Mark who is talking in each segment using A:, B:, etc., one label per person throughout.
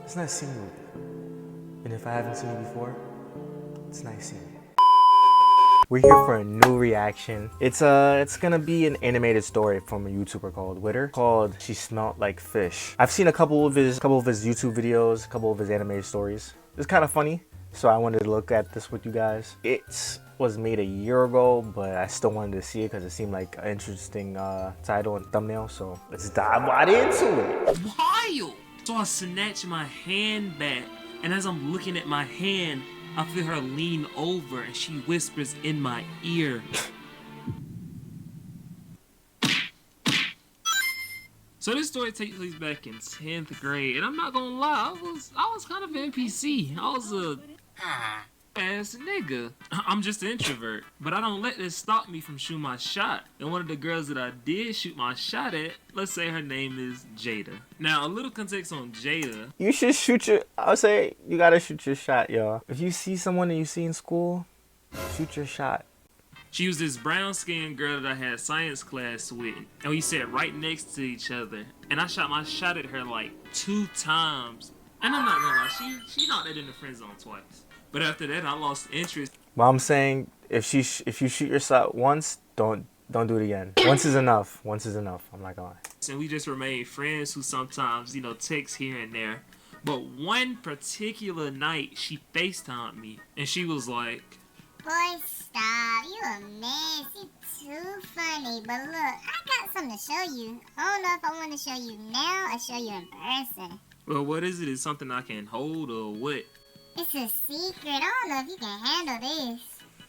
A: It's nice seeing you again. And if I haven't seen you before, it's nice seeing you. We're here for a new reaction. It's gonna be an animated story from a YouTuber called Witter, called She Smelt Like Fish. I've seen a couple of his YouTube videos, a couple of his animated stories. It's kind of funny, so I wanted to look at this with you guys. It was made a year ago, but I still wanted to see it because it seemed like an interesting title and thumbnail. So let's dive right into it.
B: Wild! So I snatch my hand back, and as I'm looking at my hand, I feel her lean over and she whispers in my ear. So this story takes place back in 10th grade, and I'm not gonna lie, I was kind of an NPC. I was a ass nigga. I'm just an introvert, but I don't let this stop me from shooting my shot. And one of the girls that I did shoot my shot at, let's say her name is Jada. Now, a little context on Jada.
A: You should shoot your, I'll say you gotta shoot your shot, y'all. If you see someone that you see in school, shoot your shot.
B: She was this brown-skinned girl that I had science class with, and we sat right next to each other. And I shot my shot at her like 2 times. And I'm not gonna lie, she knocked that in the friend zone twice. But after that, I lost interest.
A: Well, I'm saying if you shoot your shot once, don't do it again. Once is enough. Once is enough. I'm not gonna lie.
B: And we just remained friends who sometimes, text here and there. But one particular night, she FaceTimed me, and she was like,
C: "Boy, stop. You a mess. You too funny. But look, I got something to show you. I don't know if I want to show you now or show you in person."
B: "Well, what is it? Is something I can hold or what?"
C: "It's a secret. I don't know if you can handle this."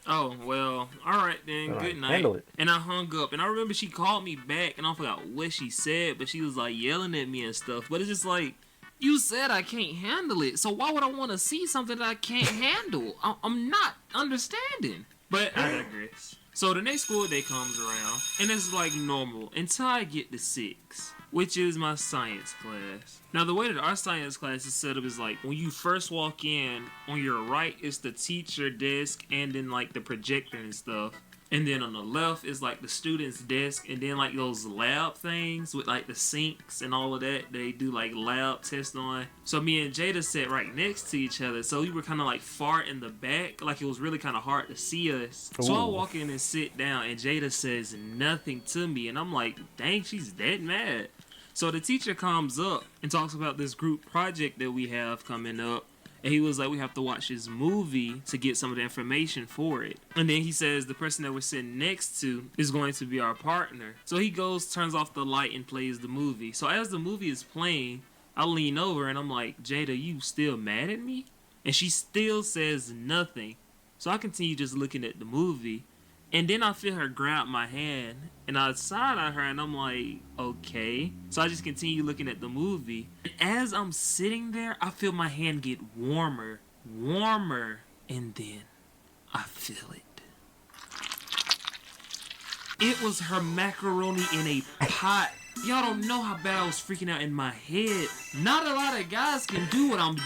B: "Oh, well, alright then,
A: All right,
B: good night."
A: handle it.
B: And I hung up, and I remember she called me back, and I forgot what she said, but she was like yelling at me and stuff. But it's just like, you said I can't handle it, so why would I want to see something that I can't handle? I'm not understanding. But I digress. So the next school day comes around, and it's like normal until I get to 6, which is my science class. Now the way that our science class is set up is like, when you first walk in, on your right is the teacher desk and then like the projector and stuff. And then on the left is like the student's desk, and then like those lab things with like the sinks and all of that they do like lab tests on. So me and Jada sat right next to each other, so we were kind of like far in the back, like it was really kind of hard to see us.
A: Ooh.
B: So I walk in and sit down, and Jada says nothing to me, and I'm like, dang, she's dead mad. So the teacher comes up and talks about this group project that we have coming up. And he was like, we have to watch this movie to get some of the information for it. And then he says the person that we're sitting next to is going to be our partner. So he goes, turns off the light, and plays the movie. So as the movie is playing, I lean over and I'm like, "Jada, you still mad at me?" And she still says nothing. So I continue just looking at the movie. And then I feel her grab my hand, and I side-eye her, and I'm like, okay. So I just continue looking at the movie. And as I'm sitting there, I feel my hand get warmer, and then I feel it. It was her macaroni in a pot. Y'all don't know how bad I was freaking out in my head. Not a lot of guys can do what I'm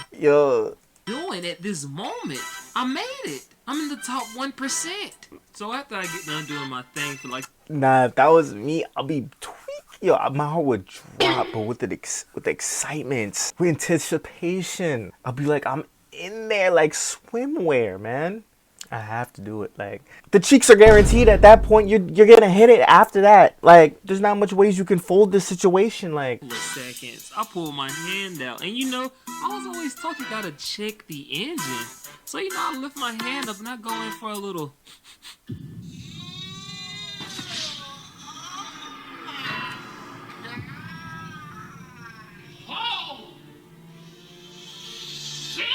B: doing at this moment. I made it. I'm in the top 1%. So after I get done doing my thing for like...
A: Nah, if that was me, I'll be tweaking. Yo, my heart would drop, but with the excitement, with anticipation, I'll be like, I'm in there like swimwear, man. I have to do it. Like, the cheeks are guaranteed at that point. You're gonna hit it after that. Like, there's not much ways you can fold this situation. Like,
B: seconds, I pulled my hand out, and I was always taught you gotta check the engine. So I lift my hand up and I go in for a little. Oh! Shit!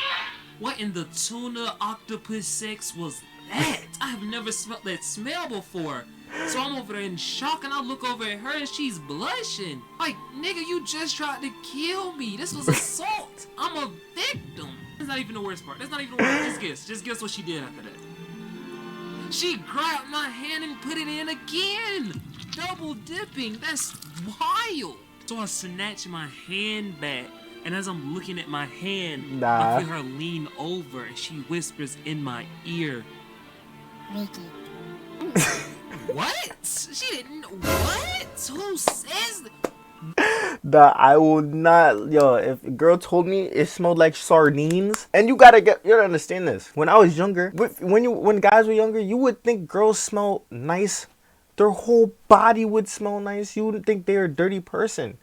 B: What in the tuna octopus sex was that? I have never smelled that smell before. So I'm over there in shock, and I look over at her and she's blushing. Like, nigga, you just tried to kill me. This was assault. I'm a victim. That's not even the worst part. That's not even the worst. Just guess what she did after that. She grabbed my hand and put it in again. Double dipping. That's wild. So I snatch my hand back, and as I'm looking at my hand, I feel her lean over, and she whispers in my ear,
C: "Ricky."
B: What? She didn't. What? Who says that?
A: That I will not, yo, if a girl told me it smelled like sardines, and you gotta understand this. When I was younger, when guys were younger, you would think girls smell nice. Their whole body would smell nice. You wouldn't think they're a dirty person.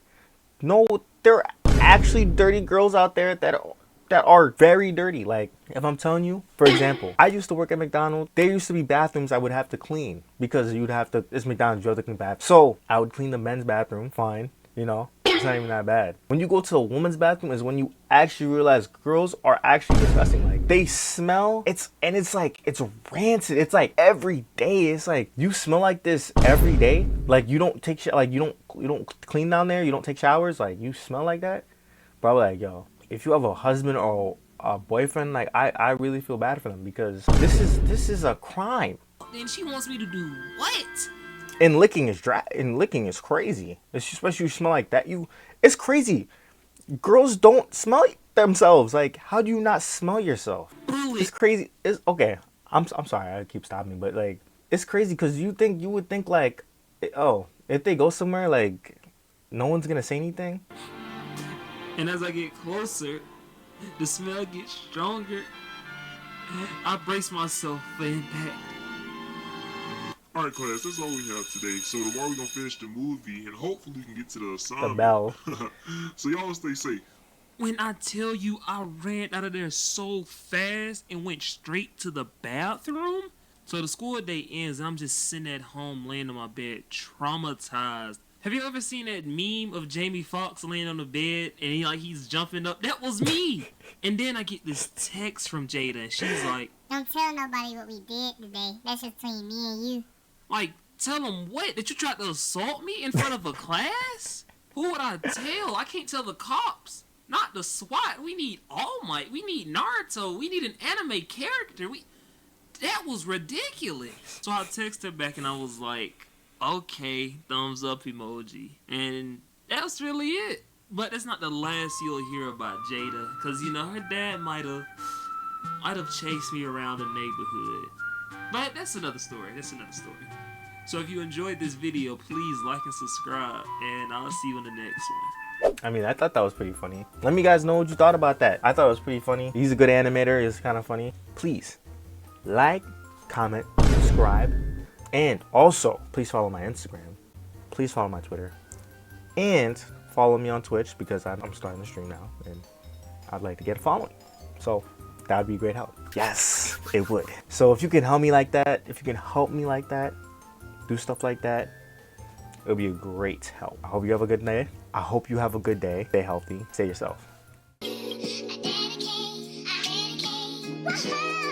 A: No, there are actually dirty girls out there that are very dirty. Like, if I'm telling you, for example, I used to work at McDonald's. There used to be bathrooms I would have to clean because it's McDonald's, you have to clean bathrooms. So I would clean the men's bathroom, fine, you know. It's not even that bad. When you go to a woman's bathroom is when you actually realize girls are actually disgusting. Like, they smell, it's like, it's rancid. It's like every day. It's like, you smell like this every day. Like, you don't take like, you don't clean down there. You don't take showers. Like, you smell like that. Probably like, yo, if you have a husband or a boyfriend, like, I really feel bad for them because this is a crime.
B: Then she wants me to do what?
A: And licking is crazy. Especially you smell like that. It's crazy. Girls don't smell themselves. Like, how do you not smell yourself? It's crazy. It's okay. I'm sorry. I keep stopping, but like, it's crazy because you would think like, oh, if they go somewhere, like, no one's gonna say anything.
B: And as I get closer, the smell gets stronger. I brace myself for impact.
D: Alright, class, that's all we have today. So tomorrow we're gonna finish the movie and hopefully we can get to the assignment.
A: The bell.
D: So y'all stay safe.
B: When I tell you I ran out of there so fast and went straight to the bathroom. So the school day ends and I'm just sitting at home laying on my bed traumatized. Have you ever seen that meme of Jamie Foxx laying on the bed and he's jumping up? That was me. And then I get this text from Jada and she's like,
C: Don't tell nobody what we did today. That's just between me and you.
B: like, tell them what? That you tried to assault me in front of a class? Who would I tell? I can't tell the cops. Not the SWAT. We need All Might. We need Naruto. We need an anime character. That was ridiculous. So I texted her back and I was like, okay, thumbs up emoji. And that's really it. But that's not the last you'll hear about Jada. Because, you know, her dad might have chased me around the neighborhood. But that's another story. So if you enjoyed this video, please like and subscribe. And I'll see you in the next one.
A: I mean, I thought that was pretty funny. Let me guys know what you thought about that. I thought it was pretty funny. He's a good animator. It's kind of funny. Please like, comment, subscribe, and also please follow my Instagram. Please follow my Twitter, and follow me on Twitch because I'm starting to stream now, and I'd like to get a following. So that would be a great help. Yes, it would. So if you can help me like that, do stuff like that, it'll be a great help. I hope you have a good day. I hope you have a good day. Stay healthy. Stay yourself.
C: I dedicate.